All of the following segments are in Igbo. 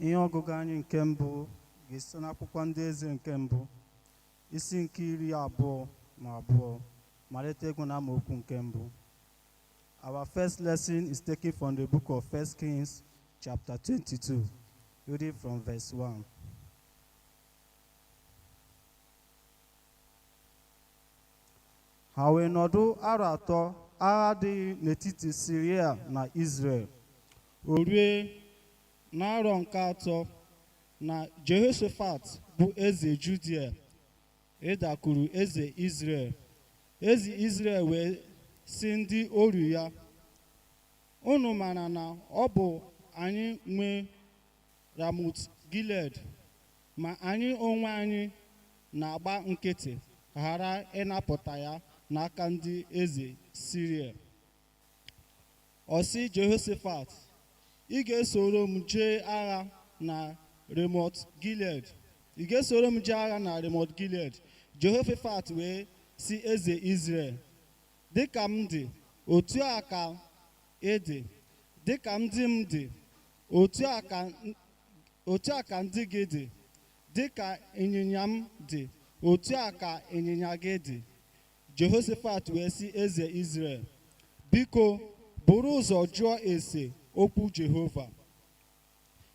Ihe ọgụgụ anyị nke mbụ ga-esi n'akwụkwọ ndị eze nke mbụ isi nke 22 malite egwu na amaokwu nke mbụ. Our first lesson is taken from the book of 1 Kings chapter 22, reading from verse 1. Ha wee nọdụ arọ atọ agha dị n'etiti Siria na Israel. O rue n'arọ nke atọ na Jehoshaphat bụ eze Judia ịdakwuru eze Israel. Eze Israel wee sị ndị oru ya, unu mara na ọ bụ anyị nwe Ramot Gilead, ma anyị onwe anyị na-agba nkịtị ghara ịnapụta ya n'aka ndị eze Siria. Ọ sị Jehoshaphat, ị ga-esoro m jee agha na Ramot Gilead. Ị ga-esoro m jee agha na Ramot Gilead. Jehoshaphat wee sị eze Israel, dịka m dị, otu a ka ị dị; dịka ndị m dị, otu a ka ndị gị dị; dịka ịnyịnya m dị, otu a ka ịnyịnya gị dị. Jehoshaphat wee sị eze Israel, biko buru ụzọ jụọ ese okwu Jehova.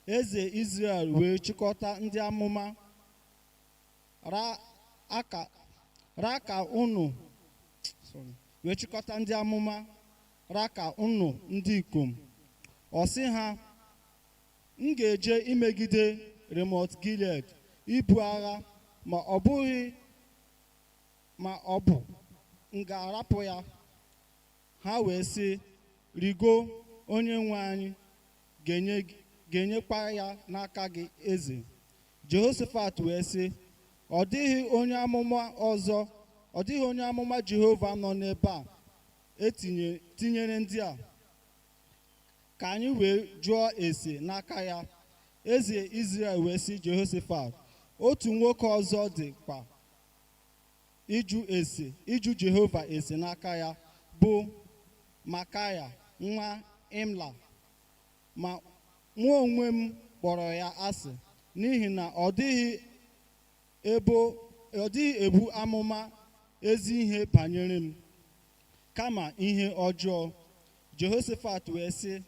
Eze Israel wee chịkọta ndị amụma raka unu ndị ikom. Ọ sị ha, m ga-eje imegide Ramot Gilead ibu agha, ma ọ bụ m ga-arapụ ya. Ha wee sị, rigo, onye nwe anyị ga-enyekwa ya n'aka gị eze. Jehoshaphat wee sị, ọ dịghị onye amụma Jehova nọ n'ebe a tinyere ndị a, ka anyị wee jụọ ese n'aka ya. Eze Israel wee sị Jehoshaphat, otu nwoke ọzọ dịkwa ịjụ Jehova ese n'aka ya, bụ Makaya nwa Imla, ma mụ onwe m kpọrọ ya asị, n'ihi na ọ dịghị ebu amụma ezi ihe banyere m, kama ihe ọjọọ. Jehoshaphat wee sị,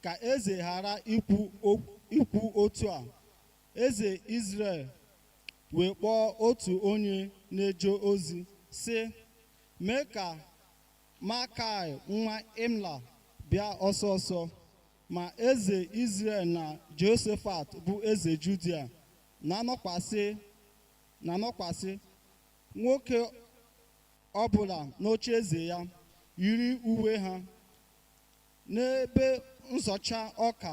ka eze ghara ikwu otu a. Eze Israel wee kpọọ otu onye na-eje ozi sị, mee ka Makai nwa Imla bịa ọsọ ọsọ. Ma eze Israel na Jehoshaphat bụ eze Judia na-anọkwasị nwoke ọbụla n'oche eze ya, yiri uwe ha, n'ebe nzọcha ọka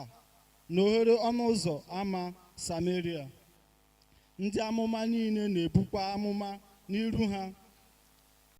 na oghere ọnụ ụzọ ama Samaria. Ndị amụma niile na-ebukwa amụma n'iru ha.